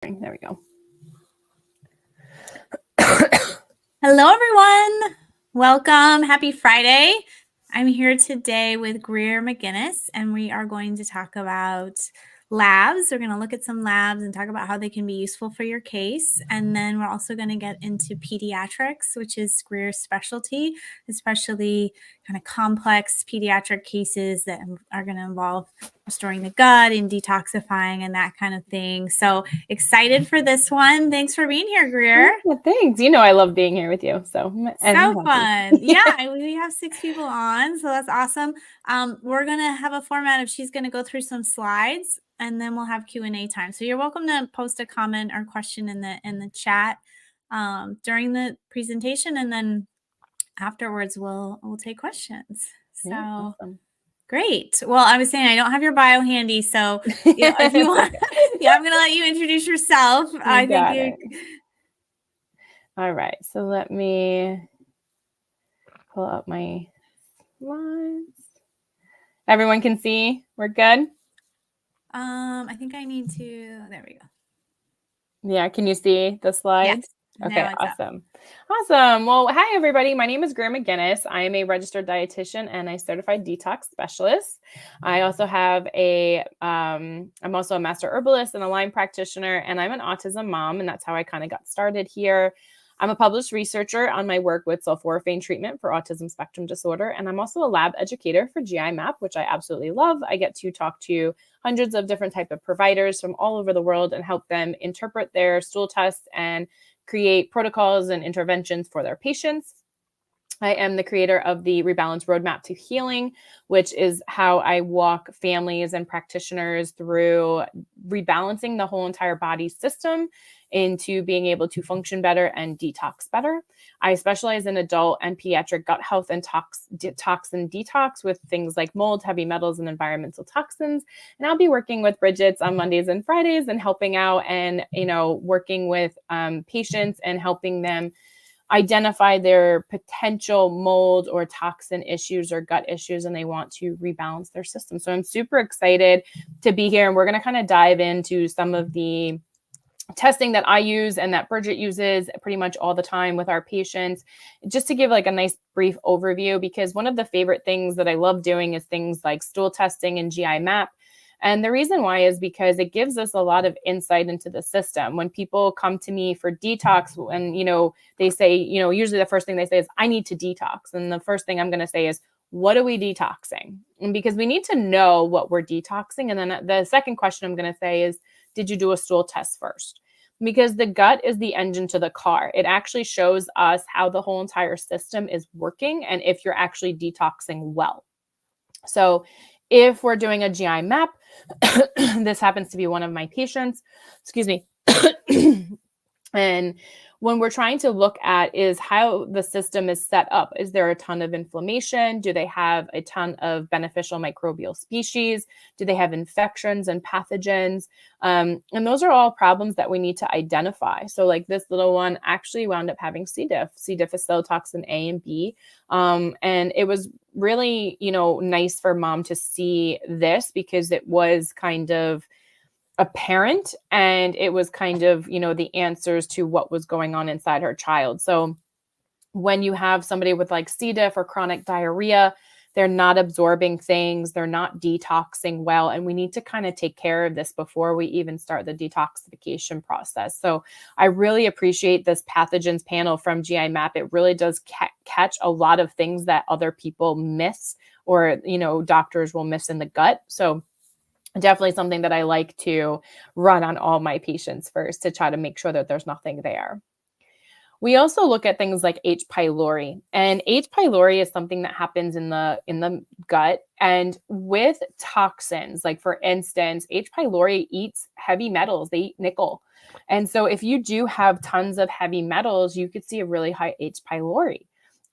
There we go. Hello, everyone. Welcome. Happy Friday. I'm here today with Greer McGuinness, and we are going to talk about labs. We're going to look at some labs and talk about how they can be useful for your case. And then we're also going to get into pediatrics, which is Greer's specialty, especially kind of complex pediatric cases that are going to involve restoring the gut and detoxifying and that kind of thing. So excited for this one. Thanks for being here, Greer. Yeah, thanks. You know I love being here with you. So Fun. Yeah, we have 6 people on, so that's awesome. We're going to have a format of she's going to go through some slides, and then we'll have Q&A time. So you're welcome to post a comment or question in the chat during the presentation, and then afterwards we'll take questions. So awesome. Great. Well, I was saying I don't have your bio handy, so if you want, I'm going to let you introduce yourself. I think All right. So let me pull up my slides. Everyone can see? We're good? I think I need to, there we go. Yeah, can you see the slides? Yes. Okay, awesome. Awesome. Well, hi, everybody. My name is Greer McGuinness. I am a registered dietitian and a certified detox specialist. I also have I'm also a master herbalist and a Lyme practitioner, and I'm an autism mom, and that's how I kind of got started here. I'm a published researcher on my work with sulforaphane treatment for autism spectrum disorder, and I'm also a lab educator for GI Map, which I absolutely love. I get to talk to hundreds of different type of providers from all over the world and help them interpret their stool tests and create protocols and interventions for their patients. I am the creator of the Rebalance Roadmap to Healing, which is how I walk families and practitioners through rebalancing the whole entire body system into being able to function better and detox better. I specialize in adult and pediatric gut health and toxin detox with things like mold, heavy metals, and environmental toxins. And I'll be working with Bridget's on Mondays and Fridays and helping out and, working with patients and helping them identify their potential mold or toxin issues or gut issues, and they want to rebalance their system. So I'm super excited to be here, and we're going to kind of dive into some of the testing that I use and that Bridget uses pretty much all the time with our patients, just to give like a nice brief overview, because one of the favorite things that I love doing is things like stool testing and GI Map. And the reason why is because it gives us a lot of insight into the system. When people come to me for detox, and, they say, usually the first thing they say is, I need to detox. And the first thing I'm going to say is, what are we detoxing? And because we need to know what we're detoxing. And then the second question I'm going to say is, did you do a stool test first? Because the gut is the engine to the car. It actually shows us how the whole entire system is working and if you're actually detoxing well. So if we're doing a GI map, this happens to be one of my patients, excuse me. And when we're trying to look at is how the system is set up, is there a ton of inflammation? Do they have a ton of beneficial microbial species? Do they have infections and pathogens? And those are all problems that we need to identify. So like this little one actually wound up having C. diff. C. diff is cell toxin A and B. And it was really, nice for mom to see this because it was kind of apparent and it was kind of, the answers to what was going on inside her child. So when you have somebody with like C. diff or chronic diarrhea, they're not absorbing things, they're not detoxing well, and we need to kind of take care of this before we even start the detoxification process. So I really appreciate this pathogens panel from GI Map. It really does catch a lot of things that other people miss or, doctors will miss in the gut. So definitely something that I like to run on all my patients first to try to make sure that there's nothing there. We also look at things like H. pylori, and H. pylori is something that happens in the gut. And with toxins, like for instance, H. pylori eats heavy metals, they eat nickel. And so if you do have tons of heavy metals, you could see a really high H. pylori.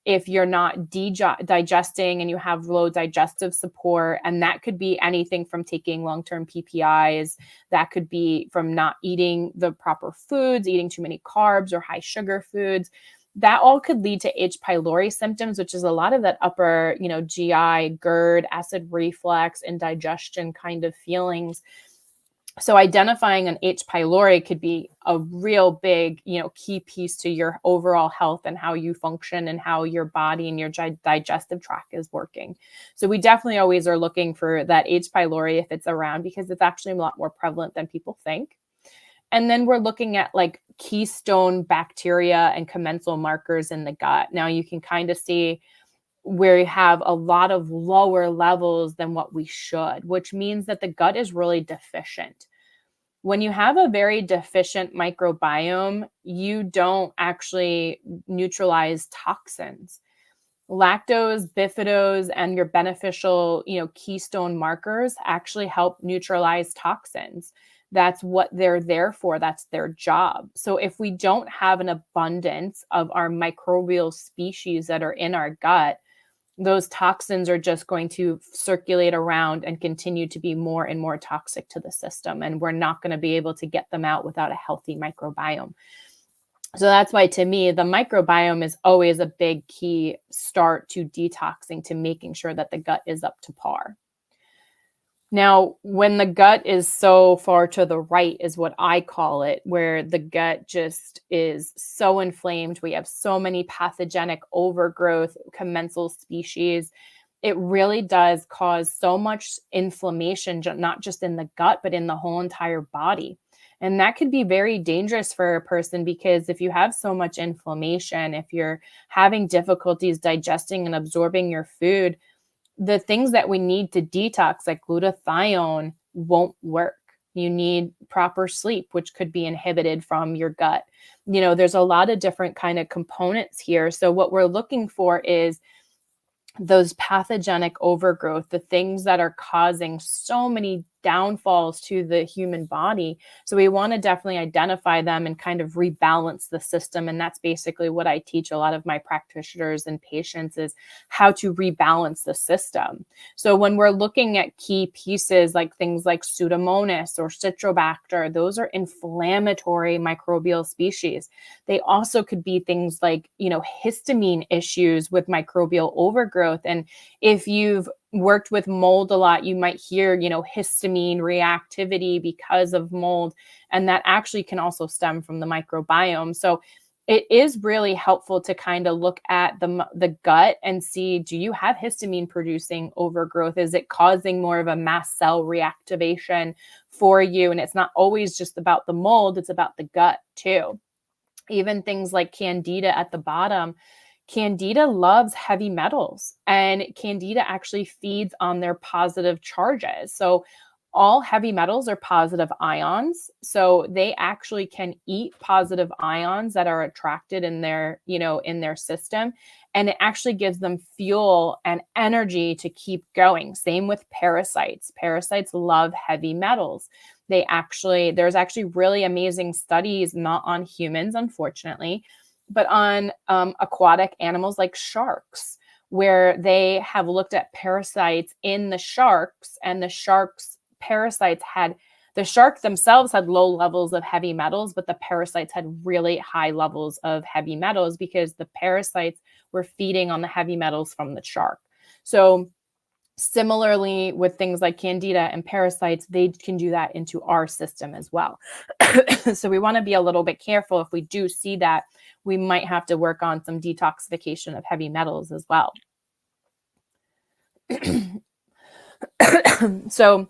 If you're not digesting and you have low digestive support, and that could be anything from taking long-term PPIs, that could be from not eating the proper foods, eating too many carbs or high sugar foods, that all could lead to H. pylori symptoms, which is a lot of that upper, GI, GERD, acid reflux, indigestion kind of feelings. So identifying an H. pylori could be a real big, key piece to your overall health and how you function and how your body and your digestive tract is working. So we definitely always are looking for that H. pylori if it's around, because it's actually a lot more prevalent than people think. And then we're looking at like keystone bacteria and commensal markers in the gut. Now you can kind of see where you have a lot of lower levels than what we should, which means that the gut is really deficient. When you have a very deficient microbiome, you don't actually neutralize toxins. Lactose, bifidose, and your beneficial, keystone markers actually help neutralize toxins. That's what they're there for. That's their job. So if we don't have an abundance of our microbial species that are in our gut, those toxins are just going to circulate around and continue to be more and more toxic to the system. And we're not going to be able to get them out without a healthy microbiome. So that's why, to me, the microbiome is always a big key start to detoxing, to making sure that the gut is up to par. Now, when the gut is so far to the right is what I call it, where the gut just is so inflamed. We have so many pathogenic overgrowth, commensal species. It really does cause so much inflammation, not just in the gut, but in the whole entire body. And that could be very dangerous for a person, because if you have so much inflammation, if you're having difficulties digesting and absorbing your food, the things that we need to detox, like glutathione, won't work. You need proper sleep, which could be inhibited from your gut. There's a lot of different kind of components here. So what we're looking for is those pathogenic overgrowth, the things that are causing so many downfalls to the human body. So we want to definitely identify them and kind of rebalance the system. And that's basically what I teach a lot of my practitioners and patients, is how to rebalance the system. So when we're looking at key pieces like things like Pseudomonas or Citrobacter, those are inflammatory microbial species. They also could be things like, histamine issues with microbial overgrowth. And if you've worked with mold a lot, you might hear, histamine reactivity because of mold. And that actually can also stem from the microbiome. So it is really helpful to kind of look at the gut and see, do you have histamine producing overgrowth? Is it causing more of a mast cell reactivation for you? And it's not always just about the mold, it's about the gut too. Even things like Candida at the bottom. Candida loves heavy metals, and Candida actually feeds on their positive charges. So all heavy metals are positive ions. So they actually can eat positive ions that are attracted in their, in their system. And it actually gives them fuel and energy to keep going. Same with parasites. Parasites love heavy metals. There's actually really amazing studies, not on humans, unfortunately, but on aquatic animals like sharks, where they have looked at parasites in the sharks, and the sharks' parasites the shark themselves had low levels of heavy metals, but the parasites had really high levels of heavy metals because the parasites were feeding on the heavy metals from the shark. So similarly, with things like Candida and parasites, they can do that into our system as well. So we want to be a little bit careful. If we do see that, we might have to work on some detoxification of heavy metals as well. So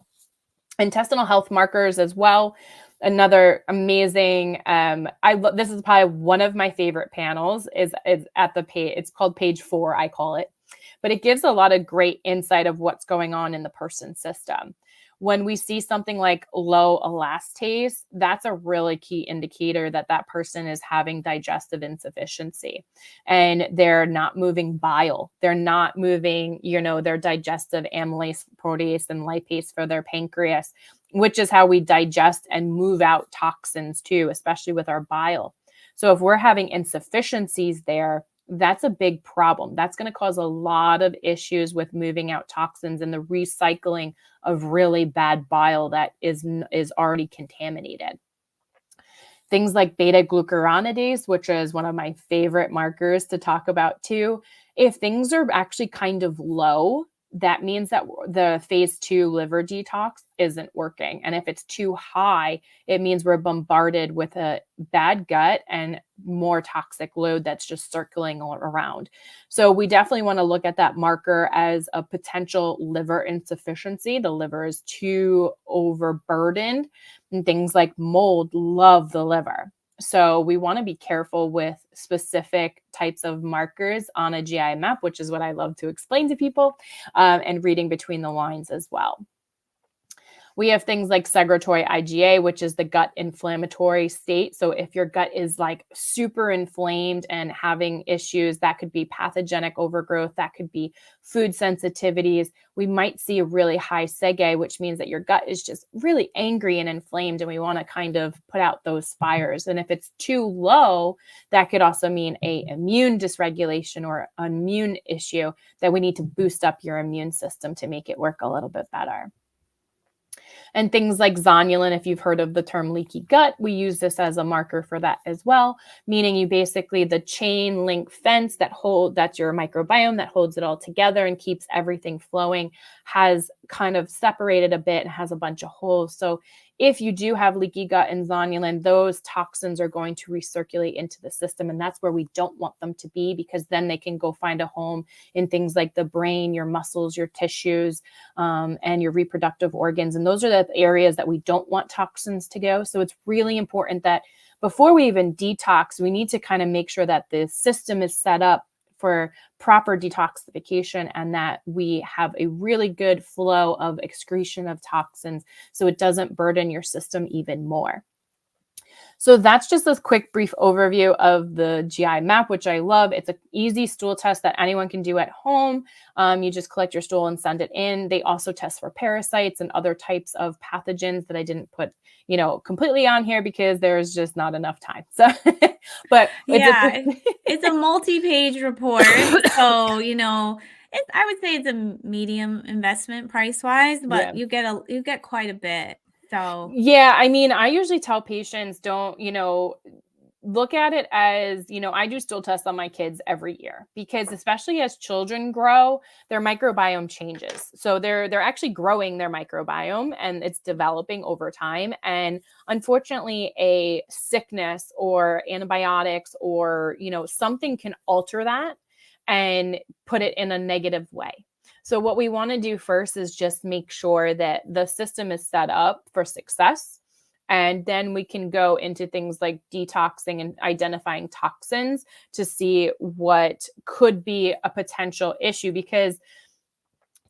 intestinal health markers as well. Another amazing, this is probably one of my favorite panels, is at the page. It's called page 4, I call it. But it gives a lot of great insight of what's going on in the person's system. When we see something like low elastase, that's a really key indicator that that person is having digestive insufficiency, and they're not moving bile. They're not moving, their digestive amylase, protease, and lipase for their pancreas, which is how we digest and move out toxins too, especially with our bile. So if we're having insufficiencies there, that's a big problem. That's going to cause a lot of issues with moving out toxins and the recycling of really bad bile that is already contaminated. Things like beta glucuronidase, which is one of my favorite markers to talk about too. If things are actually kind of low, that means that the phase 2 liver detox isn't working. And if it's too high, it means we're bombarded with a bad gut and more toxic load that's just circling around. So we definitely want to look at that marker as a potential liver insufficiency. The liver is too overburdened, and things like mold love the liver. So we want to be careful with specific types of markers on a GI map, which is what I love to explain to people, and reading between the lines as well. We have things like secretory IgA, which is the gut inflammatory state. So if your gut is like super inflamed and having issues, that could be pathogenic overgrowth, that could be food sensitivities. We might see a really high sege, which means that your gut is just really angry and inflamed, and we want to kind of put out those fires. And if it's too low, that could also mean a immune dysregulation or immune issue that we need to boost up your immune system to make it work a little bit better. And things like zonulin, if you've heard of the term leaky gut, we use this as a marker for that as well, meaning you basically the chain link fence that's your microbiome that holds it all together and keeps everything flowing, has kind of separated a bit and has a bunch of holes. So if you do have leaky gut and zonulin, those toxins are going to recirculate into the system. And that's where we don't want them to be, because then they can go find a home in things like the brain, your muscles, your tissues, and your reproductive organs. And those are the areas that we don't want toxins to go. So it's really important that before we even detox, we need to kind of make sure that the system is set up for proper detoxification and that we have a really good flow of excretion of toxins so it doesn't burden your system even more. So that's just a quick brief overview of the GI map, which I love. It's an easy stool test that anyone can do at home. You just collect your stool and send it in. They also test for parasites and other types of pathogens that I didn't put, completely on here because there's just not enough time. So, but yeah, it's a multi-page report. So, I would say it's a medium investment price-wise, but you get quite a bit. So yeah, I mean, I usually tell patients don't, look at it as, I do stool tests on my kids every year because especially as children grow, their microbiome changes. So they're actually growing their microbiome and it's developing over time. And unfortunately, a sickness or antibiotics or, something can alter that and put it in a negative way. So what we want to do first is just make sure that the system is set up for success. And then we can go into things like detoxing and identifying toxins to see what could be a potential issue, because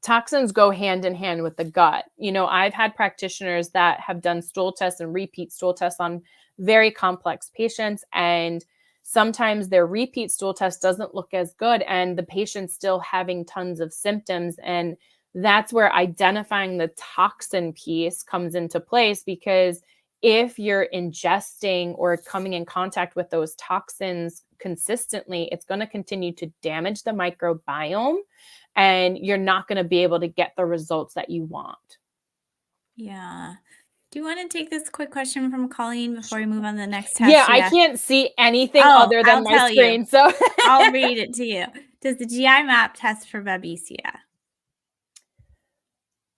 toxins go hand in hand with the gut. I've had practitioners that have done stool tests and repeat stool tests on very complex patients, and sometimes their repeat stool test doesn't look as good and the patient's still having tons of symptoms. And that's where identifying the toxin piece comes into place, because if you're ingesting or coming in contact with those toxins consistently, it's going to continue to damage the microbiome and you're not going to be able to get the results that you want. Yeah. Do you want to take this quick question from Colleen before we move on to the next test? Yeah, I can't see anything other than my screen, so I'll read it to you. Does the GI map test for Babesia?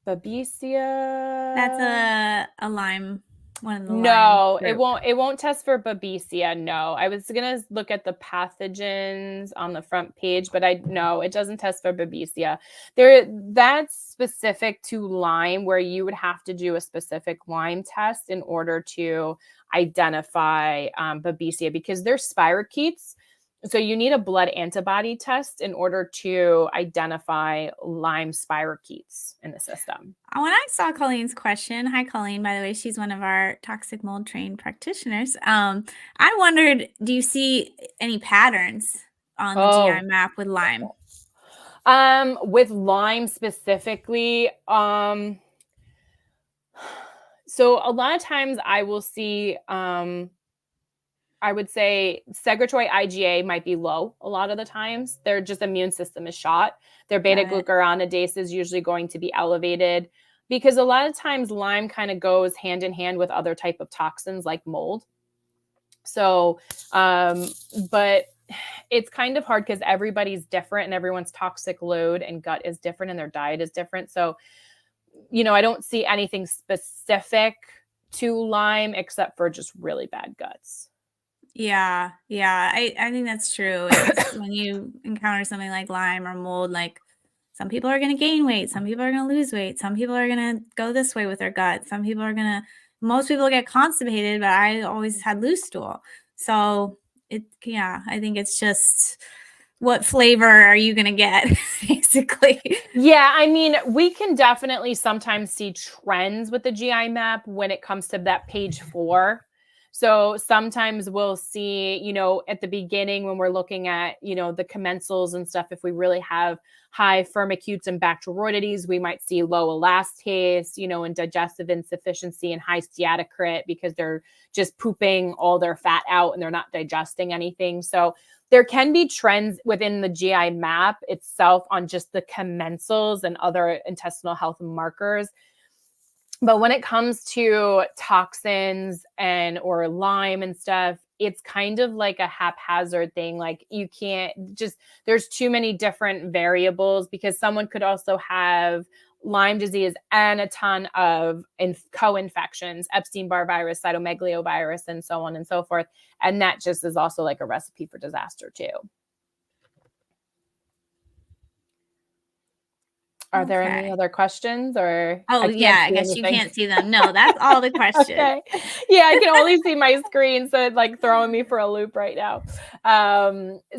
Babesia? That's a Lyme. One of the No, Lyme group. it won't test for Babesia. No, I was gonna look at the pathogens on the front page, but no, it doesn't test for Babesia. That's specific to Lyme, where you would have to do a specific Lyme test in order to identify Babesia, because they're spirochetes. So you need a blood antibody test in order to identify Lyme spirochetes in the system. When I saw Colleen's question, hi Colleen, by the way, she's one of our toxic mold trained practitioners. I wondered, do you see any patterns on the GI map with Lyme? With Lyme specifically, so a lot of times I will see, I would say secretory IgA might be low a lot of the times. Their just immune system is shot. Their beta glucuronidase is usually going to be elevated, because a lot of times Lyme kind of goes hand in hand with other type of toxins like mold. So, but it's kind of hard because everybody's different and everyone's toxic load and gut is different and their diet is different. So, I don't see anything specific to Lyme except for just really bad guts. Yeah. I think that's true. When you encounter something like Lyme or mold, like some people are going to gain weight, some people are going to lose weight, some people are going to go this way with their gut, most people get constipated, but I always had loose stool. So I think it's just what flavor are you going to get, basically. Yeah, I mean, we can definitely sometimes see trends with the GI map when it comes to that page 4. So sometimes we'll see, at the beginning when we're looking at, the commensals and stuff, if we really have high firmicutes and bacteroidetes, we might see low elastase, and digestive insufficiency and high steatocrit because they're just pooping all their fat out and they're not digesting anything. So there can be trends within the GI map itself on just the commensals and other intestinal health markers. But when it comes to toxins or Lyme and stuff, it's kind of like a haphazard thing. Like you can't there's too many different variables because someone could also have Lyme disease and a ton of co-infections, Epstein-Barr virus, cytomegalovirus, and so on and so forth. And that just is also like a recipe for disaster too. Are there any other questions or? Oh, yeah, I guess you can't see them. No, that's all the questions. Okay. Yeah, I can only see my screen, so it's like throwing me for a loop right now.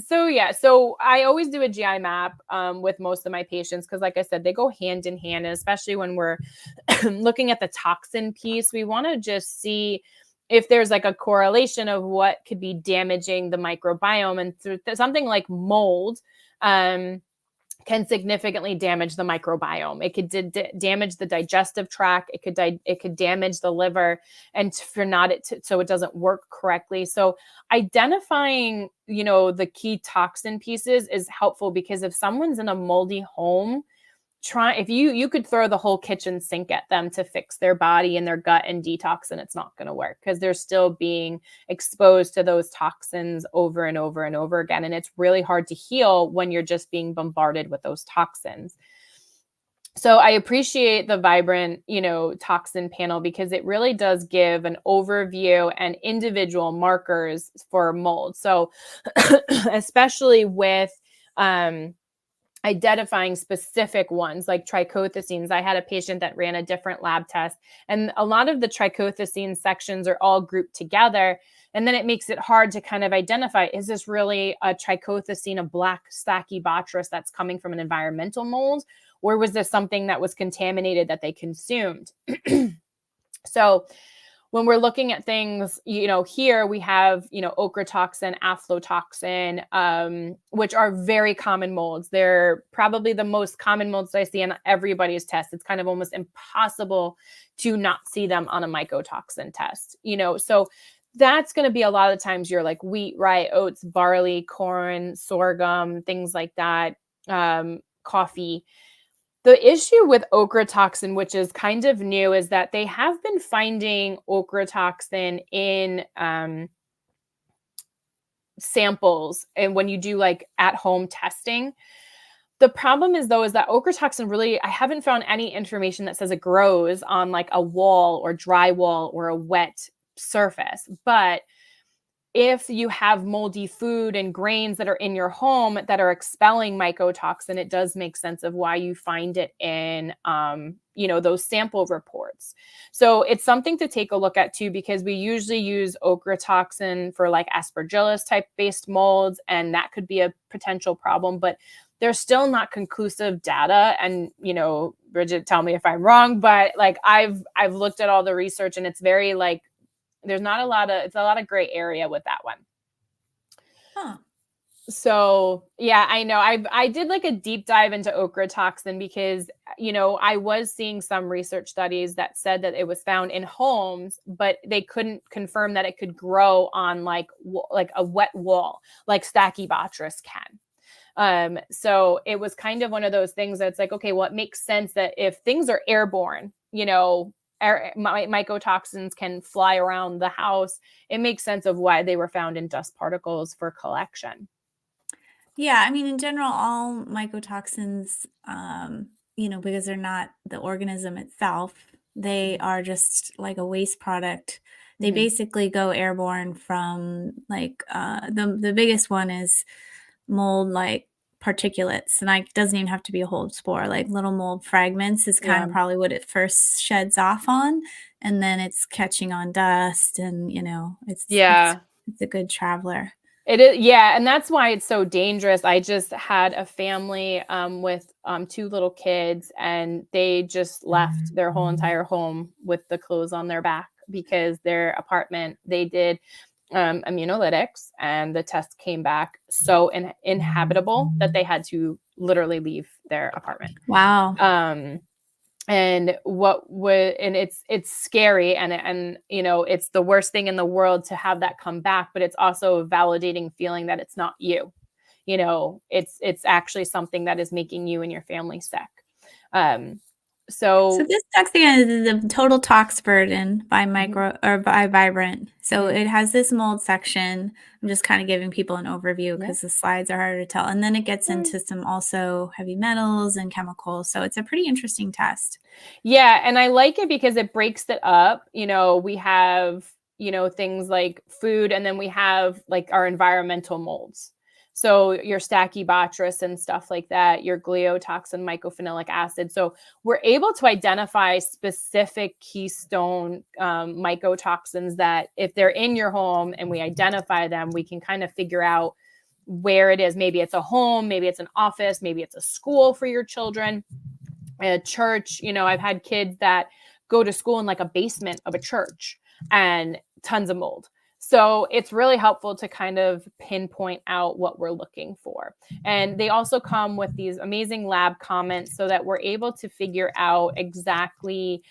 So I always do a GI map with most of my patients because, like I said, they go hand in hand, and especially when we're looking at the toxin piece, we want to just see if there's like a correlation of what could be damaging the microbiome. And through something like mold, can significantly damage the microbiome. It could damage the digestive tract. It could damage the liver, and so it doesn't work correctly. So identifying, the key toxin pieces is helpful because if someone's in a moldy home, if you could throw the whole kitchen sink at them to fix their body and their gut and detox, and it's not going to work because they're still being exposed to those toxins over and over and over again. And it's really hard to heal when you're just being bombarded with those toxins. So I appreciate the Vibrant, toxin panel because it really does give an overview and individual markers for mold. So especially with, identifying specific ones like trichothecenes. I had a patient that ran a different lab test, and a lot of the trichothecene sections are all grouped together. And then it makes it hard to kind of identify, is this really a trichothecene, a black Stachybotrys that's coming from an environmental mold? Or was this something that was contaminated that they consumed? So when we're looking at things, here we have, okra toxin, aflatoxin, which are very common molds. They're probably the most common molds that I see on everybody's test. It's kind of almost impossible to not see them on a mycotoxin test, so that's going to be a lot of times you're like wheat, rye, oats, barley, corn, sorghum, things like that, coffee. The issue with okra toxin, which is kind of new, is that they have been finding okra toxin in samples and when you do like at-home testing. The problem is that okra toxin really, I haven't found any information that says it grows on like a wall or dry wall or a wet surface. But if you have moldy food and grains that are in your home that are expelling mycotoxin, it does make sense of why you find it in, those sample reports. So it's something to take a look at too, because we usually use okra toxin for like aspergillus type based molds, and that could be a potential problem, but there's still not conclusive data. And, Bridget, tell me if I'm wrong, but like I've looked at all the research and it's very like, it's a lot of gray area with that one. Huh. So yeah, I know I did like a deep dive into okra toxin because, I was seeing some research studies that said that it was found in homes, but they couldn't confirm that it could grow on like a wet wall, like Stachybotrys can. So it was kind of one of those things that's like, okay, well, it makes sense that if things are airborne, mycotoxins can fly around the house. It makes sense of why they were found in dust particles for collection. Yeah, I mean, in general, all mycotoxins, because they're not the organism itself, they are just like a waste product. They Mhm. basically go airborne from like the biggest one is mold like particulates, and like it doesn't even have to be a whole spore. Like little mold fragments is kind Yeah. of probably what it first sheds off on, and then it's catching on dust, and Yeah. it's a good traveler. It is, yeah, and that's why it's so dangerous. I just had a family with two little kids, and they just left their whole entire home with the clothes on their back because their apartment, they did immunolytics, and the test came back so inhabitable that they had to literally leave their apartment. Wow. Um, and what would, and it's scary, and it's the worst thing in the world to have that come back, but it's also a validating feeling that it's not you. It's actually something that is making you and your family sick. um So so this toxin is the Total Tox Burden by mhm, by Vibrant. So mhm, it has this mold section. I'm just kind of giving people an overview yeah. because the slides are harder to tell. And then it gets Mm. into some also heavy metals and chemicals. So it's a pretty interesting test. Yeah, and I like it because it breaks it up. We have, things like food, and then we have like our environmental molds. So your Stachybotrys and stuff like that, your gliotoxin, mycophenolic acid. So we're able to identify specific keystone mycotoxins that if they're in your home and we identify them, we can kind of figure out where it is. Maybe it's a home, maybe it's an office, maybe it's a school for your children, a church. I've had kids that go to school in like a basement of a church, and tons of mold. So it's really helpful to kind of pinpoint out what we're looking for. And they also come with these amazing lab comments so that we're able to figure out exactly,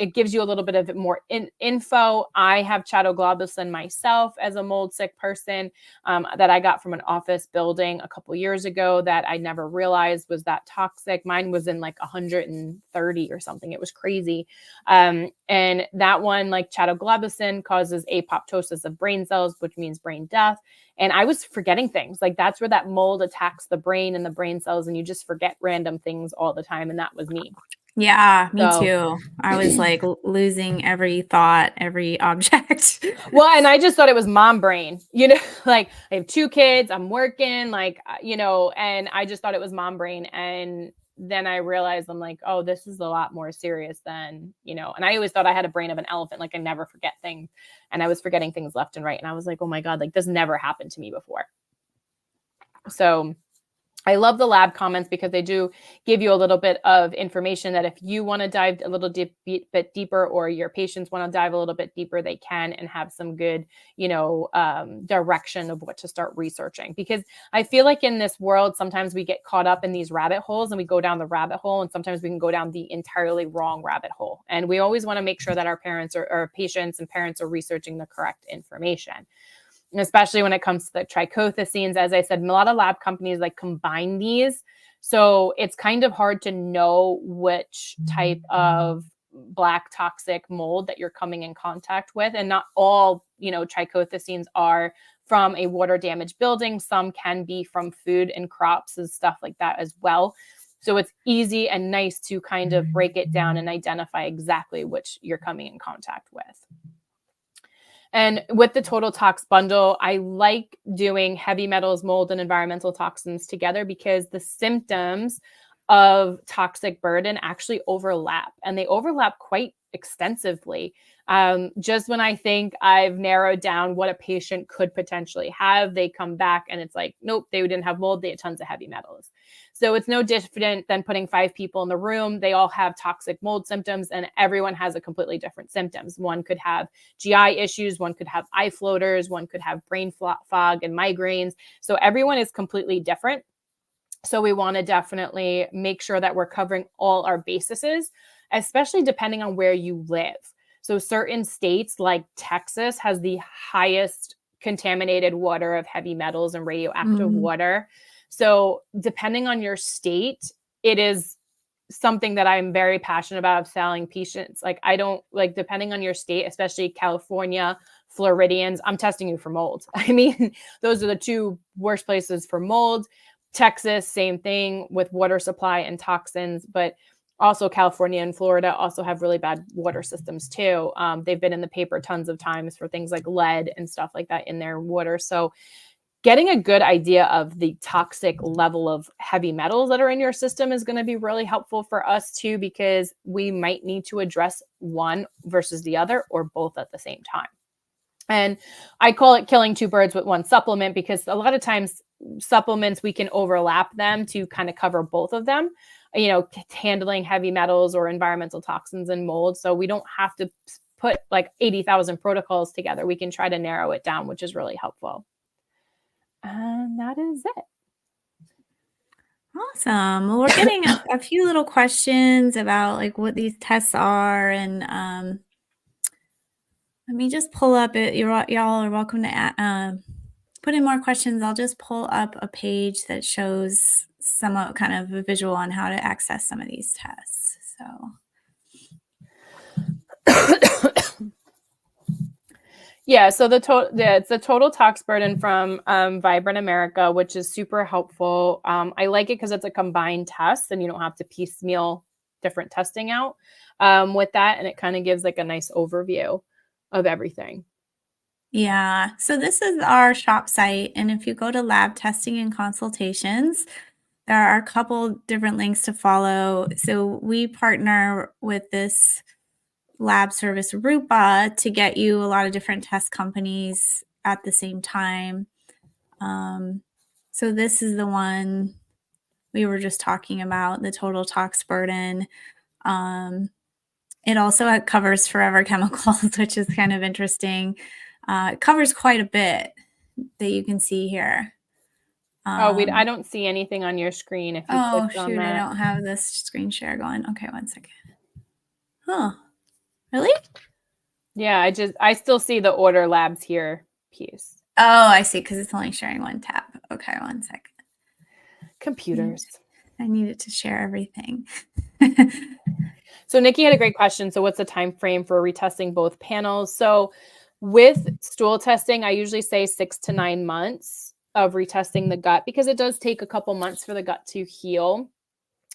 it gives you a little bit of more info. I have chattoglobulin myself as a mold sick person, that I got from an office building a couple years ago that I never realized was that toxic. Mine was in like 130 or something. It was crazy. And that one, like chattoglobulin, causes apoptosis of brain cells, which means brain death. And I was forgetting things. Like that's where that mold attacks the brain and the brain cells, and you just forget random things all the time. And that was me. Yeah, me So too. I was like losing every thought, every object. well, and I just thought it was mom brain, like I have two kids, I'm working, like, and I just thought it was mom brain. And then I realized, I'm like, oh, this is a lot more serious than, and I always thought I had a brain of an elephant. Like I never forget things, and I was forgetting things left and right. And I was like, oh my God, like this never happened to me before. So I love the lab comments because they do give you a little bit of information that if you want to dive a little bit deeper, or your patients want to dive a little bit deeper, they can, and have some good, direction of what to start researching. Because I feel like in this world, sometimes we get caught up in these rabbit holes, and we go down the rabbit hole, and sometimes we can go down the entirely wrong rabbit hole. And we always want to make sure that our parents or patients and parents are researching the correct information, especially when it comes to the trichothecenes. As I said, a lot of lab companies like combine these. So it's kind of hard to know which type of black toxic mold that you're coming in contact with. And not all, trichothecenes are from a water damaged building. Some can be from food and crops and stuff like that as well. So it's easy and nice to kind of break it down and identify exactly which you're coming in contact with. And with the Total Tox bundle, I like doing heavy metals, mold, and environmental toxins together because the symptoms of toxic burden actually overlap, and they overlap quite extensively. Just when I think I've narrowed down what a patient could potentially have, they come back and it's like, nope, they didn't have mold, they had tons of heavy metals. So it's no different than putting 5 people in the room. They all have toxic mold symptoms, and everyone has a completely different symptoms. One could have GI issues, one could have eye floaters, one could have brain fog and migraines. So everyone is completely different. So we want to definitely make sure that we're covering all our bases, especially depending on where you live. So certain states like Texas has the highest contaminated water of heavy metals and radioactive Mhm. water. So depending on your state, it is something that I'm very passionate about of selling patients. Like I don't like, depending on your state, especially California, Floridians, I'm testing you for mold. I mean, those are the two worst places for mold. Texas, same thing with water supply and toxins, but also California and Florida also have really bad water systems too. They've been in the paper tons of times for things like lead and stuff like that in their water. So getting a good idea of the toxic level of heavy metals that are in your system is going to be really helpful for us too, because we might need to address one versus the other or both at the same time. And I call it killing two birds with one supplement, because a lot of times supplements, we can overlap them to kind of cover both of them, handling heavy metals or environmental toxins and mold. So we don't have to put like 80,000 protocols together. We can try to narrow it down, which is really helpful. And that is it. Awesome. Well, we're getting a few little questions about like what these tests are, and let me just pull up it. Y'all are welcome to put in more questions. I'll just pull up a page that shows some kind of a visual on how to access some of these tests. So. Yeah, so it's the Total Tox Burden from Vibrant America, which is super helpful. I like it because it's a combined test, and you don't have to piecemeal different testing out with that, and it kind of gives like a nice overview of everything. Yeah, so this is our shop site, and if you go to lab testing and consultations, there are a couple different links to follow. So we partner with this lab service Rupa to get you a lot of different test companies at the same time. So this is the one we were just talking about, the Total Tox Burden. It also covers forever chemicals, which is kind of interesting. It covers quite a bit that you can see here. I don't see anything on your screen. If you clicked on that. I don't have this screen share going. Okay, one second. Huh. Really? Yeah, I still see the order labs here piece. Oh, I see, because it's only sharing one tab. Okay, one second. Computers. I needed to share everything. So Nikki had a great question. So what's the time frame for retesting both panels? So with stool testing, I usually say 6 to 9 months of retesting the gut, because it does take a couple months for the gut to heal.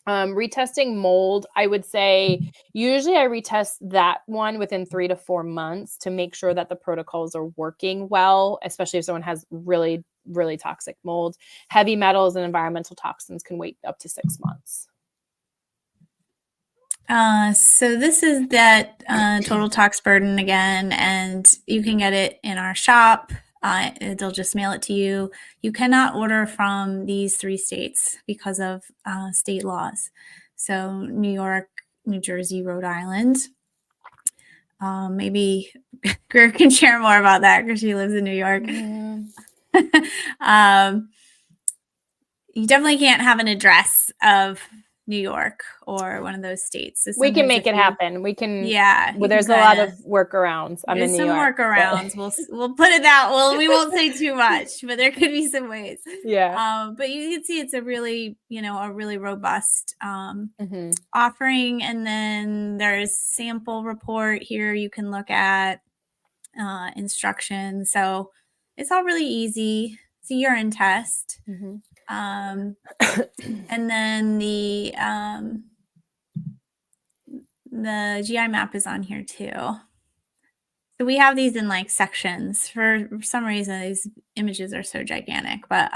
Retesting mold, I would say usually I retest that one within 3 to 4 months to make sure that the protocols are working well, especially if someone has really, really toxic mold. Heavy metals and environmental toxins can wait up to 6 months. So this is that Total Tox Burden again, and you can get it in our shop. They'll just mail it to you. You cannot order from these 3 states because of state laws. So New York, New Jersey, Rhode Island. Maybe Greer can share more about that because she lives in New York. You definitely can't have an address of New York or one of those states. So we can make it happen. We can. Yeah. Well, there's a lot of workarounds. I'm in New York. Workarounds. We'll put it that. Well, we won't say too much, but there could be some ways. Yeah. But you can see it's a really, a really robust offering. And then there's sample report here. You can look at instructions. So it's all really easy. It's a urine test. And then the GI map is on here too. So we have these in like sections. For some reason, these images are so gigantic, but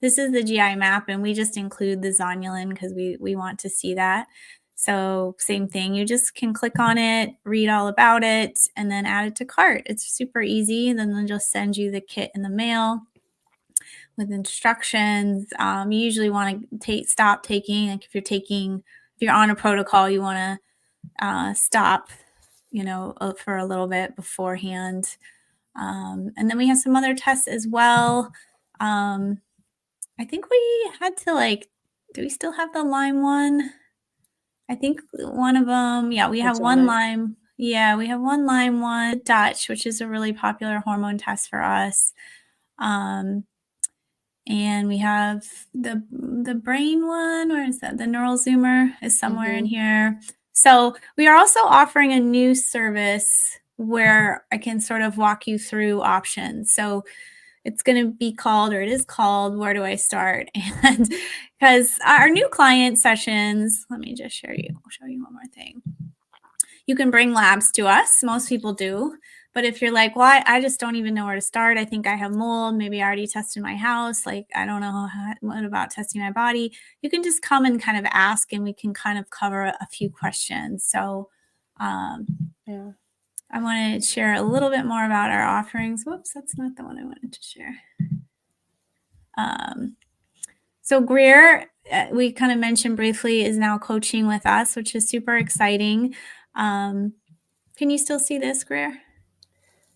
this is the GI map, and we just include the zonulin because we want to see that. So same thing, you just can click on it, read all about it, and then add it to cart. It's super easy. And then they'll just send you the kit in the mail with instructions. You usually want to stop taking, like if you're on a protocol, you want to stop, for a little bit beforehand. And then we have some other tests as well. I think we had to do we still have the Lyme one? I think one of them, we have one Lyme. Yeah, we have one Lyme one, Dutch, which is a really popular hormone test for us. And we have the brain one. Where is that? The neural zoomer is somewhere in here. So we are also offering a new service where I can sort of walk you through options. So it's going to be called, or it is called, Where Do I Start? And because our new client sessions, let me just show you one more thing. You can bring labs to us. Most people do. But if you're like, well, I just don't even know where to start. I think I have mold. Maybe I already tested my house. Like, I don't know what about testing my body. You can just come and kind of ask, and we can kind of cover a few questions. So Yeah. I want to share a little bit more about our offerings. Whoops, that's not the one I wanted to share. So Greer, we kind of mentioned briefly, is now coaching with us, which is super exciting. Can you still see this, Greer?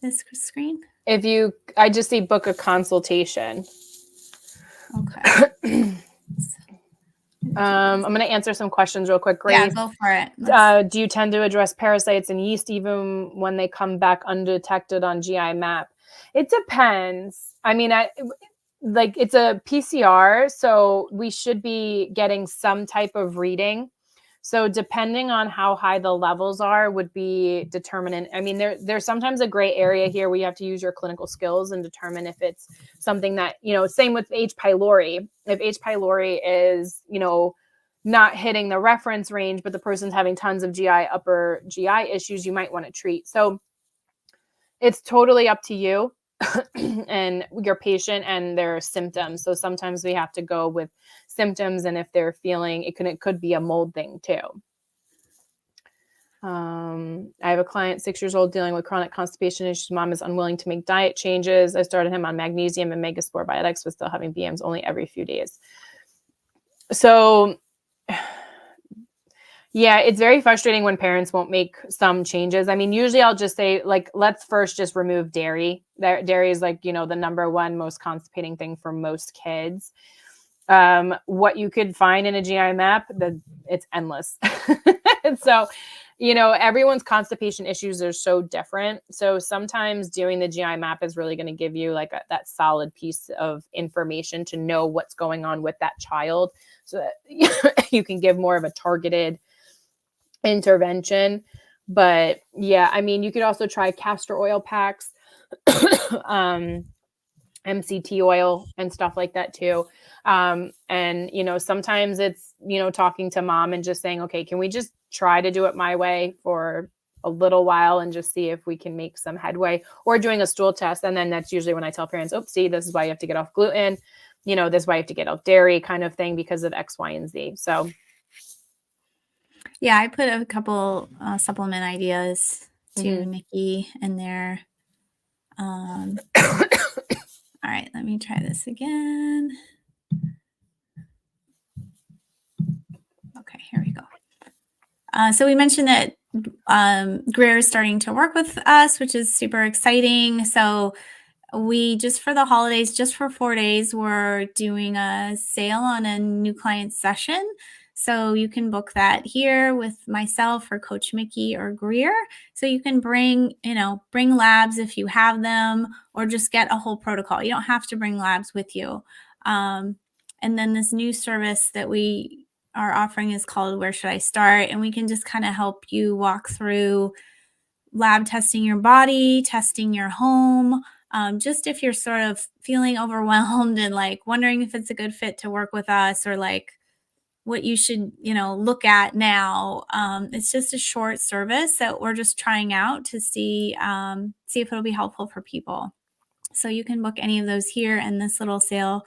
This screen? I just see book a consultation. Okay. I'm going to answer some questions real quick, Grace. Yeah, go for it. Do you tend to address parasites and yeast even when they come back undetected on GI map? It depends. I mean, it's a PCR, so we should be getting some type of reading. So depending on how high the levels are would be determinant. I mean, there's sometimes a gray area here where you have to use your clinical skills and determine if it's something that, same with H. pylori. If H. pylori is, not hitting the reference range, but the person's having tons of upper GI issues, you might want to treat. So it's totally up to you and your patient and their symptoms. So sometimes we have to go with symptoms, and if they're feeling it could be a mold thing too. I have a client 6 years old dealing with chronic constipation issues. Mom is unwilling to make diet changes. I started him on magnesium and megaspore biotics, but still having BMs only every few days. So yeah, it's very frustrating when parents won't make some changes. I mean, usually I'll just say, like, let's first just remove dairy. Dairy is like, the number one most constipating thing for most kids. What you could find in a GI map, it's endless. And so, everyone's constipation issues are so different. So sometimes doing the GI map is really going to give you like that solid piece of information to know what's going on with that child, so that you can give more of a targeted intervention. But yeah, I mean, you could also try castor oil packs, MCT oil and stuff like that too. And, sometimes it's, talking to mom and just saying, okay, can we just try to do it my way for a little while and just see if we can make some headway, or doing a stool test. And then that's usually when I tell parents, see, this is why you have to get off gluten. This is why you have to get off dairy kind of thing because of X, Y, and Z. So yeah, I put a couple supplement ideas to Nikki in there. All right, let me try this again. Okay, here we go. So we mentioned that Greer is starting to work with us, which is super exciting. So we just for the holidays, just for 4 days, we're doing a sale on a new client session. So you can book that here with myself or Coach Mickey or Greer. So you can bring labs if you have them, or just get a whole protocol. You don't have to bring labs with you. And then this new service that we are offering is called Where Should I Start? And we can just kind of help you walk through lab testing your body, testing your home. Just if you're sort of feeling overwhelmed and like wondering if it's a good fit to work with us, or like what you should, look at now. It's just a short service that we're just trying out to see if it'll be helpful for people. So you can book any of those here, and this little sale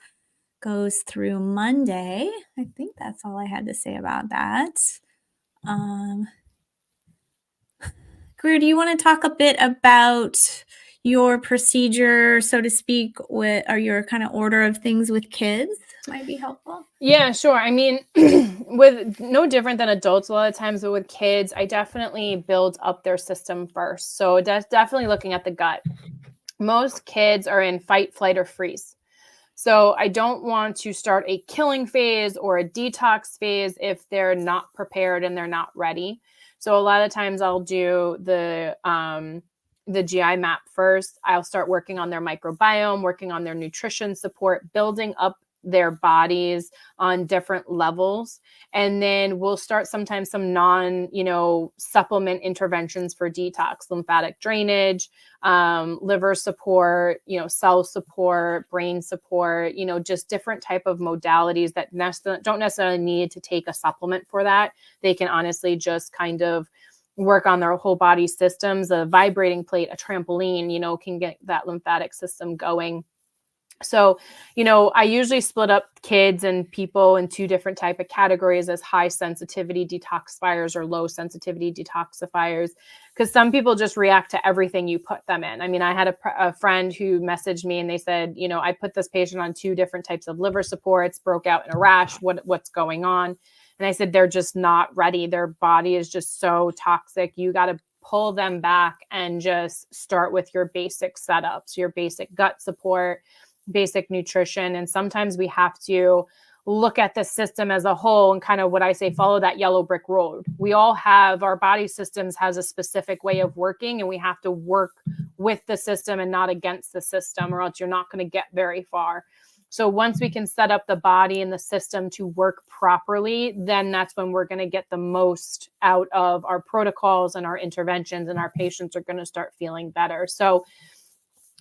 goes through Monday. I think that's all I had to say about that. Greer, do you want to talk a bit about your procedure, so to speak, or your kind of order of things with kids? Might be helpful. Yeah, sure. I mean, with no different than adults a lot of times, but with kids, I definitely build up their system first. So that's definitely looking at the gut. Most kids are in fight, flight, or freeze. So I don't want to start a killing phase or a detox phase if they're not prepared and they're not ready. So a lot of times I'll do the GI map first. I'll start working on their microbiome, working on their nutrition support, building up their bodies on different levels. And then we'll start sometimes some supplement interventions for detox, lymphatic drainage, liver support, cell support, brain support, just different type of modalities that don't necessarily need to take a supplement for that. They can honestly just kind of work on their whole body systems. A vibrating plate, a trampoline, can get that lymphatic system going. So, I usually split up kids and people in two different type of categories as high sensitivity detoxifiers or low sensitivity detoxifiers, because some people just react to everything you put them in. I mean, I had a friend who messaged me and they said, I put this patient on 2 different types of liver supports, broke out in a rash. What's going on? And I said, they're just not ready. Their body is just so toxic. You got to pull them back and just start with your basic setups, your basic gut support, basic nutrition. And sometimes we have to look at the system as a whole and kind of what I say, follow that yellow brick road. We all have, our body systems has a specific way of working, and we have to work with the system and not against the system, or else you're not going to get very far. So once we can set up the body and the system to work properly, then that's when we're going to get the most out of our protocols and our interventions, and our patients are going to start feeling better. So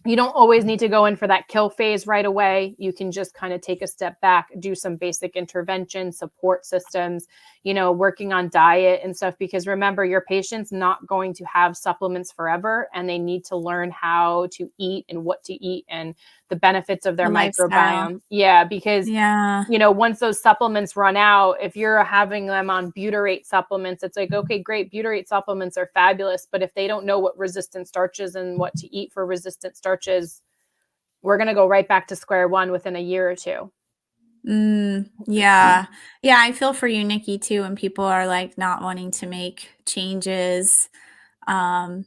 you don't always need to go in for that kill phase right away. You can just kind of take a step back, do some basic intervention, support systems, working on diet and stuff, because remember, your patient's not going to have supplements forever, and they need to learn how to eat and what to eat and the benefits of their microbiome. Yeah, because once those supplements run out, if you're having them on butyrate supplements, it's like, okay, great, butyrate supplements are fabulous, but if they don't know what resistant starches and what to eat for resistant starches, we're going to go right back to square one within a year or two. Yeah. I feel for you, Nikki, too, when people are like not wanting to make changes. I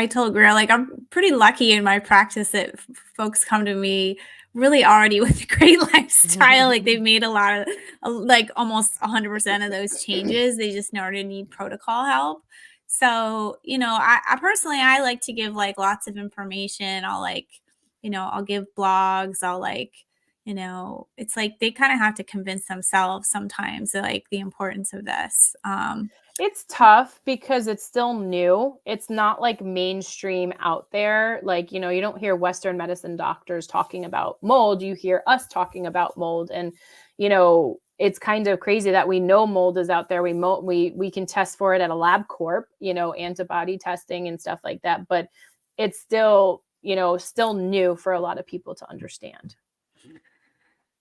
told Greer, like, I'm pretty lucky in my practice that folks come to me really already with a great lifestyle. Like, they've made a lot of, like, almost 100% of those changes. They just already need protocol help. So, I personally, I like to give like lots of information. I'll I'll give blogs. I'll it's like they kind of have to convince themselves sometimes like the importance of this. It's tough because it's still new. It's not like mainstream out there. Like, you don't hear Western medicine doctors talking about mold. You hear us talking about mold. And, it's kind of crazy that we know mold is out there. We can test for it at a lab corp, antibody testing and stuff like that. But it's still, still new for a lot of people to understand.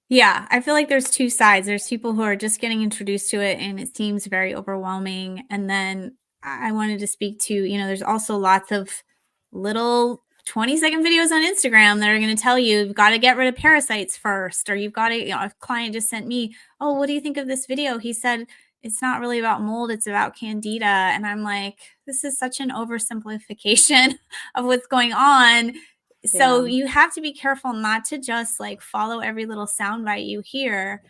Yeah, I feel like there's 2 sides. There's people who are just getting introduced to it and it seems very overwhelming. And then I wanted to speak to, there's also lots of little 20-second videos on Instagram that are going to tell you've got to get rid of parasites first, or you've got to, a client just sent me, oh, what do you think of this video? He said, it's not really about mold, it's about candida. And I'm like, this is such an oversimplification of what's going on. So you have to be careful not to just like follow every little soundbite you hear.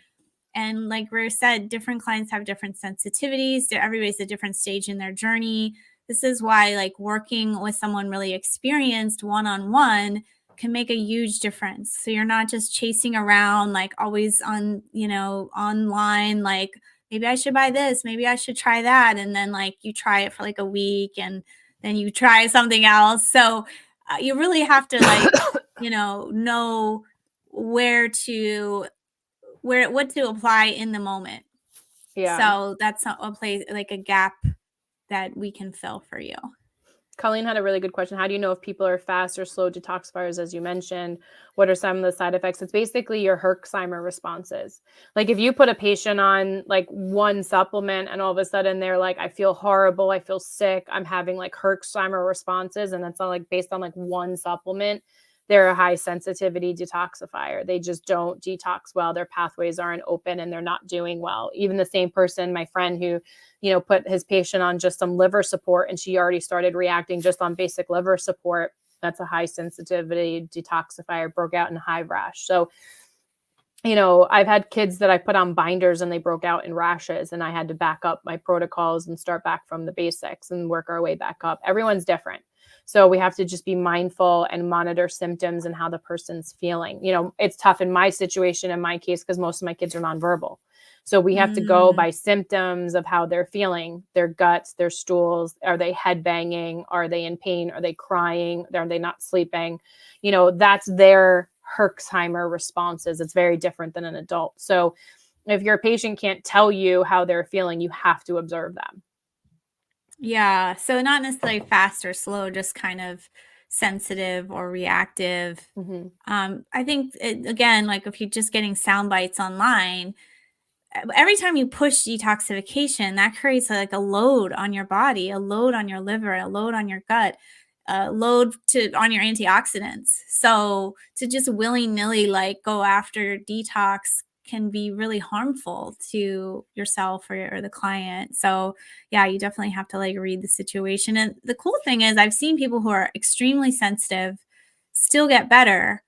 And like Greer said, different clients have different sensitivities. Everybody's at a different stage in their journey. This is why like working with someone really experienced one-on-one can make a huge difference. So you're not just chasing around like always on, online, like maybe I should buy this, maybe I should try that. And then like you try it for like a week and then you try something else. So you really have to like, know what to apply in the moment. Yeah. So that's a place, like a gap that we can fill for you. Colleen had a really good question. How do you know if people are fast or slow detoxifiers, as you mentioned? What are some of the side effects? It's basically your Herxheimer responses. Like if you put a patient on like one supplement and all of a sudden they're like, I feel horrible, I feel sick, I'm having like Herxheimer responses, and that's not like based on like one supplement, they're a high sensitivity detoxifier. They just don't detox well. Their pathways aren't open and they're not doing well. Even the same person, my friend who, put his patient on just some liver support and she already started reacting just on basic liver support. That's a high sensitivity detoxifier, broke out in hive rash. So, I've had kids that I put on binders and they broke out in rashes, and I had to back up my protocols and start back from the basics and work our way back up. Everyone's different. So we have to just be mindful and monitor symptoms and how the person's feeling. It's tough in my situation, in my case, because most of my kids are nonverbal. So we have to go by symptoms of how they're feeling, their guts, their stools. Are they head banging? Are they in pain? Are they crying? Are they not sleeping? That's their Herxheimer responses. It's very different than an adult. So if your patient can't tell you how they're feeling, you have to observe them. Yeah. So not necessarily fast or slow, just kind of sensitive or reactive. I think, again, like if you're just getting sound bites online, every time you push detoxification, that creates like a load on your body, a load on your liver, a load on your gut, a load on your antioxidants. So to just willy-nilly like go after detox can be really harmful to yourself or the client. So yeah, you definitely have to like read the situation. And the cool thing is I've seen people who are extremely sensitive still get better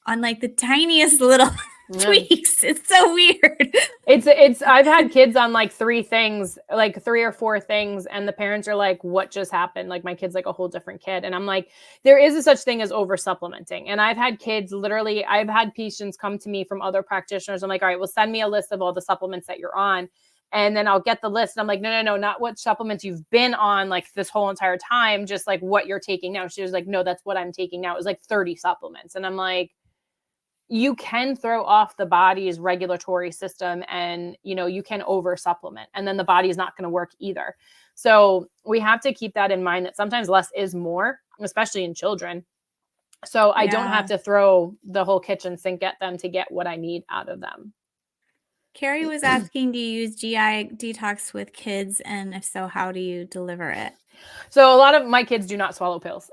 on like the tiniest little tweaks. It's so weird. I've had kids on like 3 things, like 3 or 4 things, and the parents are like, what just happened? Like my kid's like a whole different kid. And I'm like, there is a such thing as over supplementing. And I've had kids literally, I've had patients come to me from other practitioners. I'm like, all right, well, send me a list of all the supplements that you're on. And then I'll get the list. And I'm like, no, not what supplements you've been on like this whole entire time, just like what you're taking now. She was like, no, that's what I'm taking now. It was like 30 supplements. And I'm like, you can throw off the body's regulatory system and, you can over supplement, and then the body is not going to work either. So we have to keep that in mind, that sometimes less is more, especially in children. So I don't have to throw the whole kitchen sink at them to get what I need out of them. Carrie was asking, do you use GI detox with kids? And if so, how do you deliver it? So a lot of my kids do not swallow pills.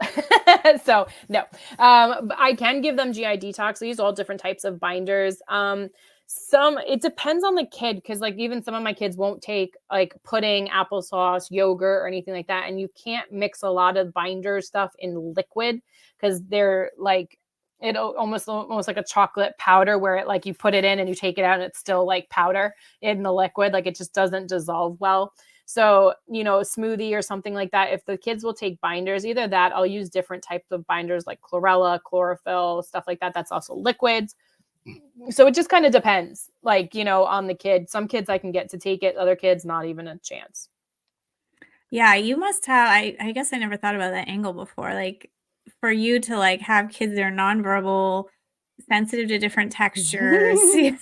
So no, I can give them GI detox. I use all different types of binders. It depends on the kid, because like even some of my kids won't take like pudding, applesauce, yogurt, or anything like that. And you can't mix a lot of binder stuff in liquid, because they're like, it almost like a chocolate powder, where it like you put it in and you take it out and it's still like powder in the liquid. Like it just doesn't dissolve well. So, a smoothie or something like that, if the kids will take binders, either that, I'll use different types of binders like chlorella, chlorophyll, stuff like that. That's also liquids. So it just kind of depends, like, on the kid. Some kids I can get to take it. Other kids, not even a chance. Yeah, you must have, I guess I never thought about that angle before. Like for you to like have kids that are nonverbal, sensitive to different textures, super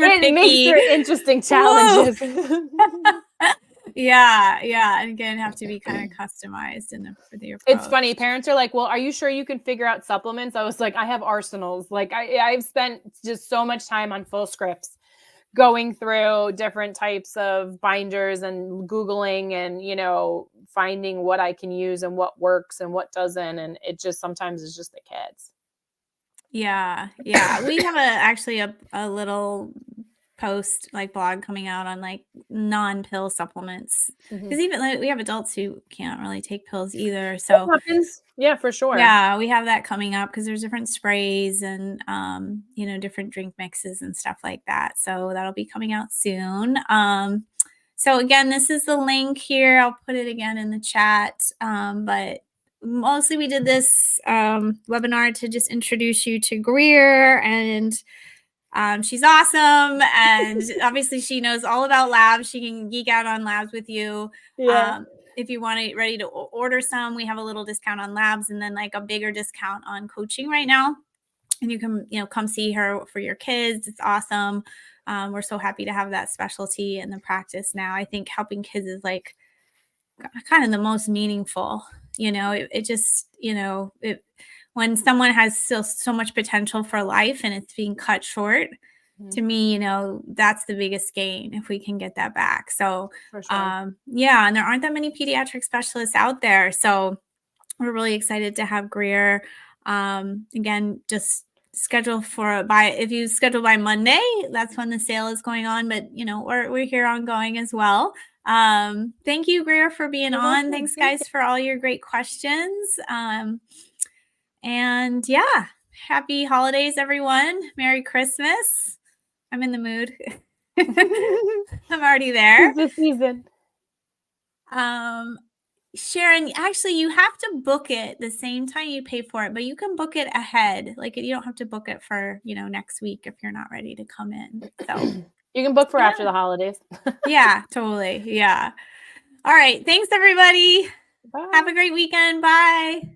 picky. It makes for interesting challenges. Yeah. And again, have to be kind of customized for the approach. It's funny. Parents are like, well, are you sure you can figure out supplements? I was like, I have arsenals. Like I've spent just so much time on full scripts going through different types of binders and Googling and, finding what I can use and what works and what doesn't. And it just sometimes is just the kids. Yeah. We have actually a little post like blog coming out on like non-pill supplements, because even like we have adults who can't really take pills either. So happens. Yeah, for sure. Yeah, we have that coming up because there's different sprays and different drink mixes and stuff like that. So that'll be coming out soon. So again, this is the link here. I'll put it again in the chat. But mostly we did this webinar to just introduce you to Greer, and she's awesome. And obviously she knows all about labs. She can geek out on labs with you. Yeah. If you want to ready to order some, we have a little discount on labs and then like a bigger discount on coaching right now. And you can, come see her for your kids. It's awesome. We're so happy to have that specialty in the practice now. I think helping kids is like kind of the most meaningful, it just, when someone has still so much potential for life and it's being cut short, to me, that's the biggest gain if we can get that back. So, for sure. Yeah, and there aren't that many pediatric specialists out there. So we're really excited to have Greer. Again, just schedule if you schedule by Monday, that's when the sale is going on. But, we're here ongoing as well. Thank you, Greer, for being on. Welcome. Thanks, guys, for all your great questions. And yeah, happy holidays, everyone. Merry Christmas. I'm in the mood. I'm already there. It's the season. Sharon, actually, you have to book it the same time you pay for it, but you can book it ahead. Like you don't have to book it for, next week if you're not ready to come in. So You can book for yeah. after the holidays. Yeah, totally. Yeah. All right. Thanks, everybody. Bye. Have a great weekend. Bye.